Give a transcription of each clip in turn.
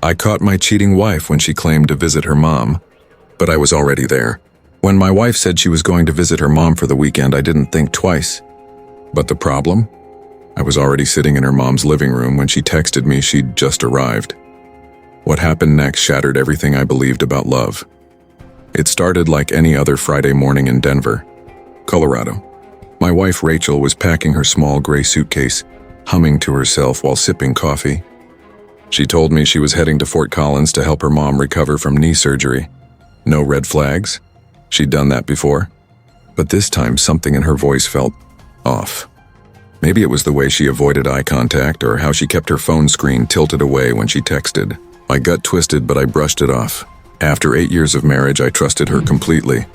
I caught my cheating wife when she claimed to visit her mom, but I was already there. When my wife said she was going to visit her mom for the weekend, I didn't think twice. But the problem? I was already sitting in her mom's living room when she texted me she'd just arrived. What happened next shattered everything I believed about love. It started like any other Friday morning in Denver, Colorado. My wife Rachel was packing her small gray suitcase, humming to herself while sipping coffee. She told me she was heading to Fort Collins to help her mom recover from knee surgery. No red flags. She'd done that before. But this time something in her voice felt off. Maybe it was the way she avoided eye contact or how she kept her phone screen tilted away when she texted. My gut twisted, but I brushed it off. After 8 years of marriage, I trusted her completely.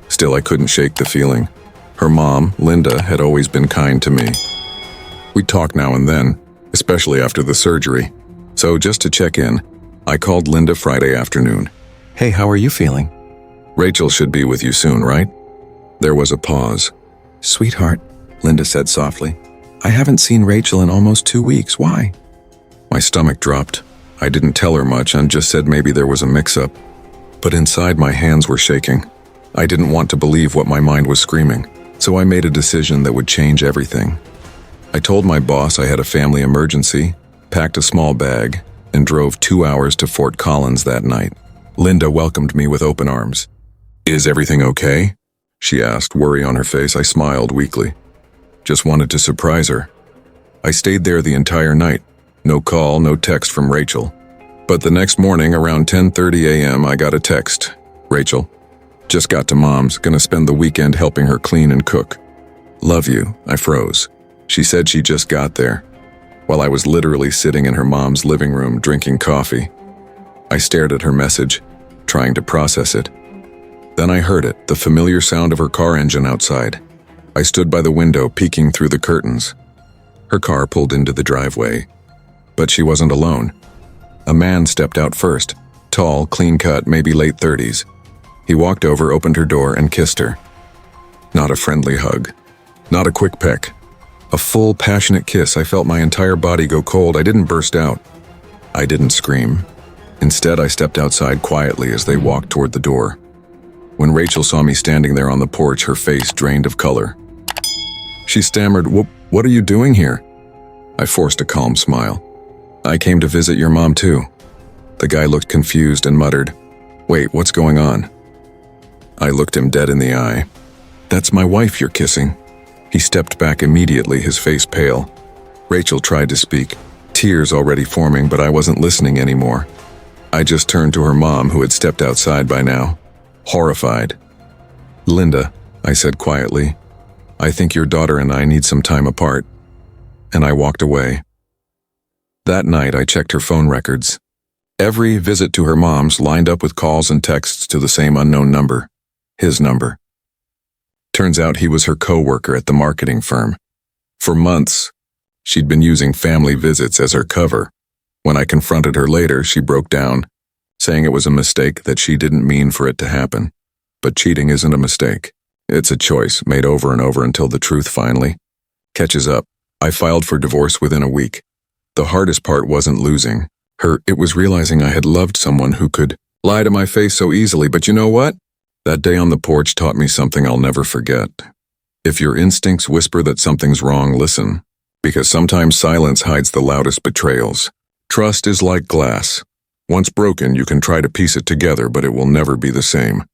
Still, I couldn't shake the feeling. Her mom, Linda, had always been kind to me. We'd talk now and then, especially after the surgery. So just to check in, I called Linda Friday afternoon. "Hey, how are you feeling?" "Rachel should be with you soon, right?" There was a pause. "Sweetheart," Linda said softly, "I haven't seen Rachel in almost 2 weeks. Why?" My stomach dropped. I didn't tell her much and just said maybe there was a mix-up. But inside my hands were shaking. I didn't want to believe what my mind was screaming, so I made a decision that would change everything. I told my boss I had a family emergency, packed a small bag, and drove 2 hours to Fort Collins that night. Linda welcomed me with open arms. "Is everything okay?" she asked, worry on her face. I smiled weakly. Just wanted to surprise her. I stayed there the entire night. No call, no text from Rachel. But the next morning, around 10:30 a.m., I got a text. "Rachel, just got to Mom's, gonna spend the weekend helping her clean and cook. Love you." I froze. She said she just got there, while I was literally sitting in her mom's living room drinking coffee. I stared at her message, trying to process it. Then I heard it, the familiar sound of her car engine outside. I stood by the window, peeking through the curtains. Her car pulled into the driveway, but she wasn't alone. A man stepped out first, tall, clean-cut, maybe late 30s. He walked over, opened her door, and kissed her. Not a friendly hug, not a quick peck. A full, passionate kiss. I felt my entire body go cold. I didn't burst out. I didn't scream. Instead, I stepped outside quietly as they walked toward the door. When Rachel saw me standing there on the porch, her face drained of color. She stammered, What are you doing here?" I forced a calm smile. "I came to visit your mom too." The guy looked confused and muttered, "Wait, what's going on?" I looked him dead in the eye. "That's my wife you're kissing." He stepped back immediately, his face pale. Rachel tried to speak, tears already forming, but I wasn't listening anymore. I just turned to her mom, who had stepped outside by now, horrified. "Linda," I said quietly, "I think your daughter and I need some time apart." And I walked away. That night, I checked her phone records. Every visit to her mom's lined up with calls and texts to the same unknown number, his number. Turns out he was her co-worker at the marketing firm. For months, she'd been using family visits as her cover. When I confronted her later, she broke down, saying it was a mistake, that she didn't mean for it to happen. But cheating isn't a mistake. It's a choice made over and over until the truth finally catches up. I filed for divorce within a week. The hardest part wasn't losing her, it was realizing I had loved someone who could lie to my face so easily. But you know what? That day on the porch taught me something I'll never forget. If your instincts whisper that something's wrong, listen. Because sometimes silence hides the loudest betrayals. Trust is like glass. Once broken, you can try to piece it together, but it will never be the same.